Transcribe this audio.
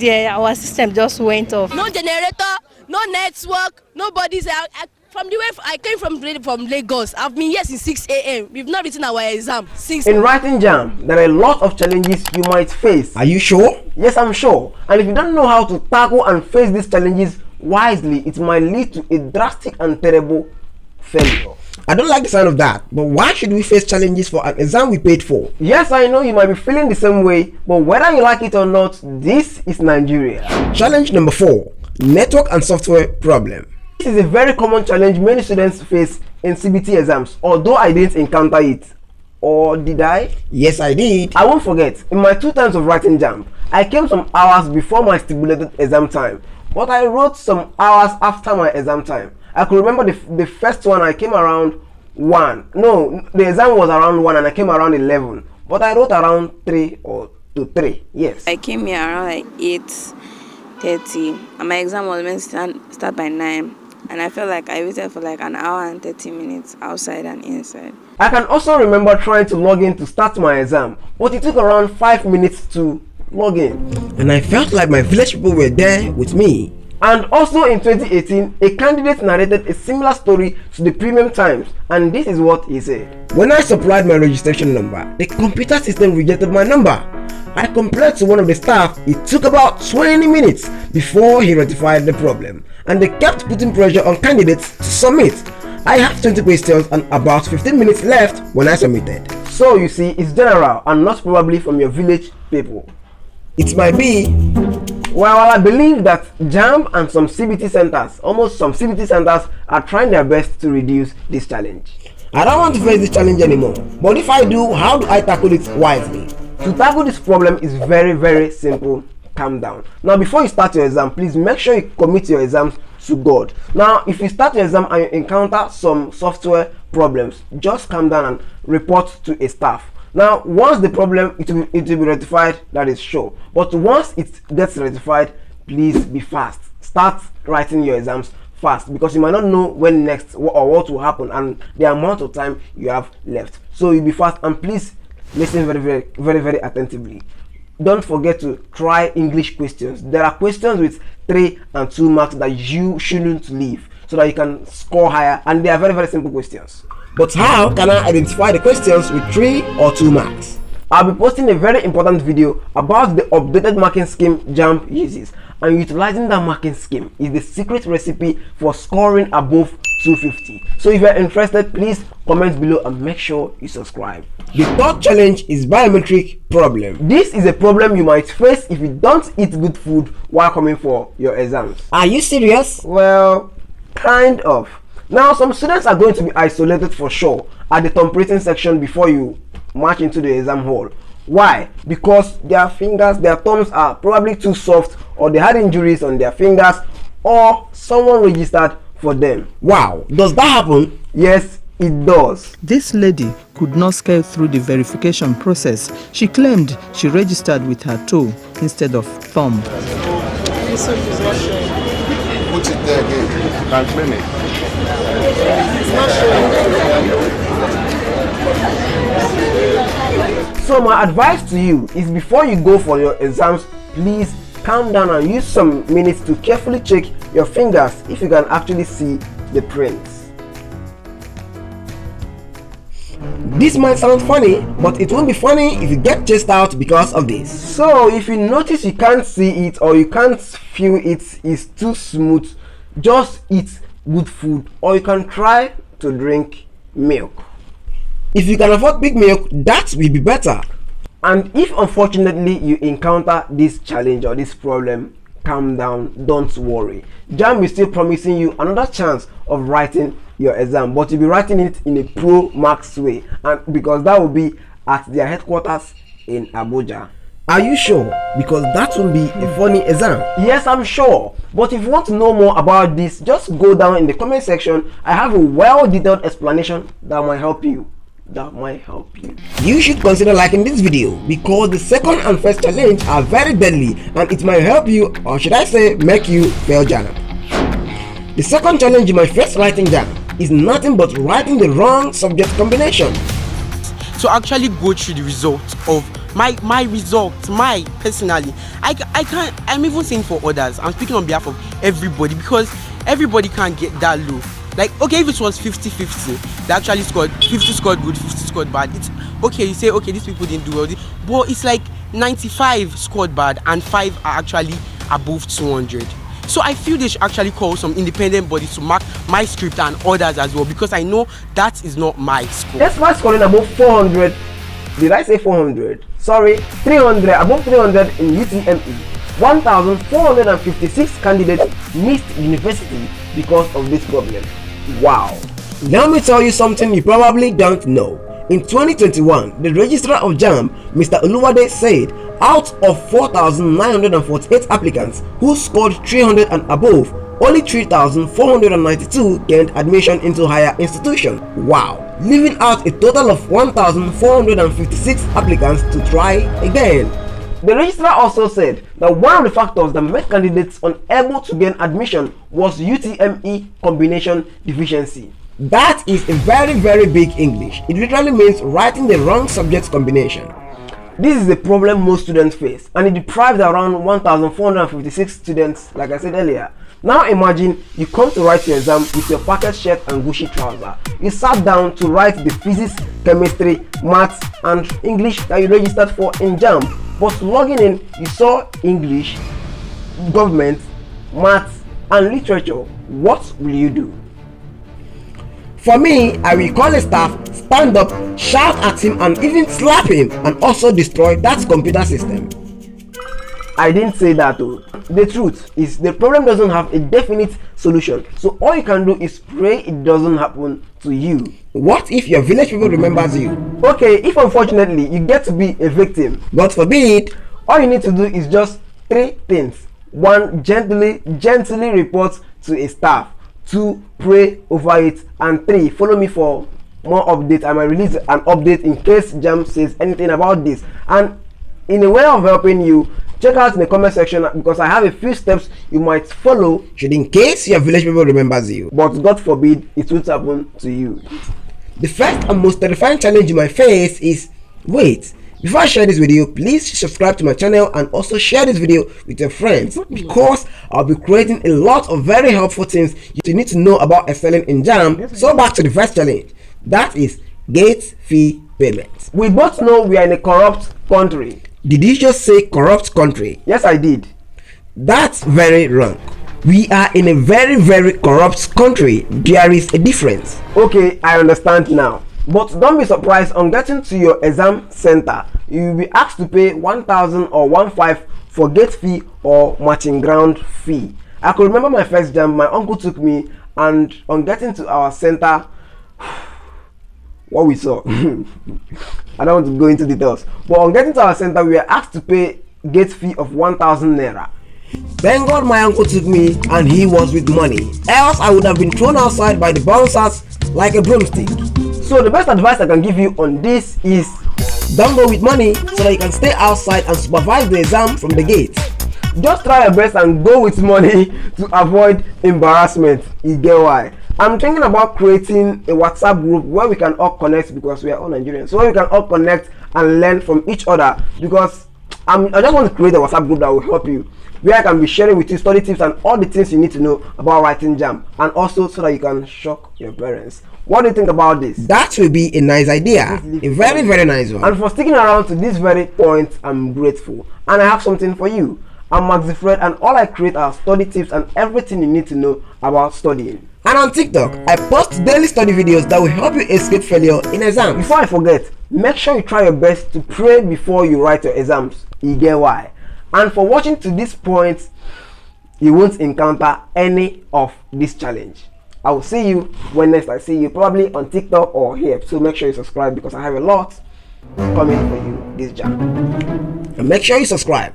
there, our system just went off. No generator, no network, nobody's. From the way I came from Lagos, I've been here since 6 a.m. We've not written our exam since. In writing Jamb, there are a lot of challenges you might face. Are you sure? Yes, I'm sure. And if you don't know how to tackle and face these challenges wisely, it might lead to a drastic and terrible failure. I don't like the sound of that, but why should we face challenges for an exam we paid for? Yes, I know you might be feeling the same way, but whether you like it or not, this is Nigeria. Challenge number 4, network and software problem. This is a very common challenge many students face in CBT exams, although I didn't encounter it. Or did I? Yes, I did. I won't forget, in my 2 times of writing Jamb, I came some hours before my stipulated exam time, but I wrote some hours after my exam time. I could remember the first one I came around 1. No, the exam was around 1 and I came around 11, but I wrote around 3 or to 3. Yes. I came here around like 8:30 and my exam was meant to start by 9. And I felt like I waited for like an hour and 30 minutes outside and inside. I can also remember trying to log in to start my exam, but it took around 5 minutes to log in. And I felt like my village people were there with me. And also in 2018, a candidate narrated a similar story to the Premium Times, and this is what he said. When I supplied my registration number, the computer system rejected my number. I complained to one of the staff. It took about 20 minutes before he rectified the problem, and they kept putting pressure on candidates to submit. I had 20 questions and about 15 minutes left when I submitted. So you see, it's general and not probably from your village people. It might be. Well, I believe that Jamb and some CBT centers, almost some CBT centers, are trying their best to reduce this challenge. I don't want to face this challenge anymore, but if I do, how do I tackle it wisely? To tackle this problem is very simple. Calm down. Now, before you start your exam, please make sure you commit your exams to God. Now, if you start your exam and you encounter some software problems, just calm down and report to a staff. Now, once the problem it will be rectified, that is sure. But once it gets rectified, please be fast. Start writing your exams fast, because you might not know when next or what will happen and the amount of time you have left. So you be fast, and please listen very attentively. Don't forget to try English questions. There are questions with 3 and 2 marks that you shouldn't leave, so that you can score higher, and they are very simple questions. But how can I identify the questions with 3 or 2 marks? I'll be posting a very important video about the updated marking scheme Jamb uses, and utilizing that marking scheme is the secret recipe for scoring above 250. So if you're interested, please comment below and make sure you subscribe. The third challenge is biometric problem. This is a problem you might face if you don't eat good food while coming for your exams. Are you serious? Well, kind of. Now, some students are going to be isolated for sure at the thumbprinting section before you march into the exam hall. Why? Because their thumbs are probably too soft, or they had injuries on their fingers, or someone registered for them. Wow, does that happen? Yes, it does. This lady could not scale through the verification process. She claimed she registered with her toe instead of thumb. Put it there again. Can't claim it. It's not showing. So my advice to you is, before you go for your exams, please calm down and use some minutes to carefully check your fingers if you can actually see the prints. This might sound funny, but it won't be funny if you get chased out because of this. So if you notice you can't see it or you can't feel it is too smooth, just eat good food, or you can try to drink milk. If you can afford big milk, that will be better. And if unfortunately you encounter this challenge or this problem, calm down, don't worry. Jamb is still promising you another chance of writing your exam, but you'll be writing it in a pro max way, and because that will be at their headquarters in Abuja. Are you sure? Because that will be a funny exam. Yes, I'm sure. But if you want to know more about this, just go down in the comment section. I have a well-detailed explanation that might help you. You should consider liking this video, because the second and first challenge are very deadly, and it might help you, or should I say make you fail Jamb. The second challenge in my first writing Jamb is nothing but writing the wrong subject combination. To actually go through the results of my results, personally, I can't. I'm even saying for others. I'm speaking on behalf of everybody, because everybody can't get that low. Like, okay, if it was 50-50, they actually scored 50 scored good, 50 scored bad. It's okay. You say, okay, these people didn't do well, but it's like 95 scored bad and 5 are actually above 200. So I feel they should actually call some independent bodies to mark my script and others as well, because I know that is not my score. Despite scoring above 400, did I say 400? Sorry, 300, above 300 in UTME, 1,456 candidates missed university because of this problem. Wow. Let me tell you something you probably don't know. In 2021, the registrar of Jamb, Mr. Oluwade, said out of 4,948 applicants who scored 300 and above, only 3,492 gained admission into higher institution. Wow. Leaving out a total of 1,456 applicants to try again. The registrar also said that one of the factors that made candidates unable to gain admission was UTME combination deficiency. That is a very big English. It literally means writing the wrong subject combination. This is a problem most students face, and it deprives around 1,456 students, like I said earlier. Now imagine you come to write your exam with your packet shirt and Gucci trouser. You sat down to write the physics, chemistry, maths and English that you registered for in Jamb, but logging in you saw English, government, maths and literature. What will you do? For me, I will call a staff, stand up, shout at him and even slap him, and also destroy that computer system. I didn't say that though. The truth is the problem doesn't have a definite solution, so all you can do is pray it doesn't happen to you. What if your village people remembers you? Okay, if unfortunately you get to be a victim, God forbid, all you need to do is just 3 things. 1, gently report to a staff. 2, pray over it. And 3, follow me for more updates. I might release an update in case Jamb says anything about this. And in a way of helping you, check out in the comment section, because I have a few steps you might follow should in case your village people remembers you, but God forbid it will happen to you. The first and most terrifying challenge you might face is wait. Before I share this video, please subscribe to my channel and also share this video with your friends, because I'll be creating a lot of very helpful things you need to know about excelling in Jamb. So back to the first challenge, that is gate fee payments. We both know we are in a corrupt country. Did you just say corrupt country? Yes, I did. That's very wrong. We are in a very corrupt country. There is a difference. Okay, I understand now. But don't be surprised, on getting to your exam center, you will be asked to pay 1,000 or 1,500 for gate fee or matching ground fee. I could remember my first Jamb, my uncle took me, and on getting to our center, what we saw, I don't want to go into details, but on getting to our center, we were asked to pay gate fee of 1,000 naira. Thank God my uncle took me and he was with money, else I would have been thrown outside by the bouncers like a broomstick. So the best advice I can give you on this is don't go with money so that you can stay outside and supervise the exam from the gate. Just try your best and go with money to avoid embarrassment. You get why? I'm thinking about creating a WhatsApp group where we can all connect, because we are all Nigerians, so we can all connect and learn from each other, because I just want to create a WhatsApp group that will help you, where I can be sharing with you study tips and all the things you need to know about writing Jamb, and also so that you can shock your parents. What do you think about this? That will be a nice idea, a very nice one. And for sticking around to this very point, I'm grateful. And I have something for you. I'm Maxy, and all I create are study tips and everything you need to know about studying. And on TikTok, I post daily study videos that will help you escape failure in exams. Before I forget, make sure you try your best to pray before you write your exams. You get why? And for watching to this point, you won't encounter any of this challenge. I will see you when next I see you, probably on TikTok or here. So make sure you subscribe, because I have a lot coming for you this Jamb. And make sure you subscribe.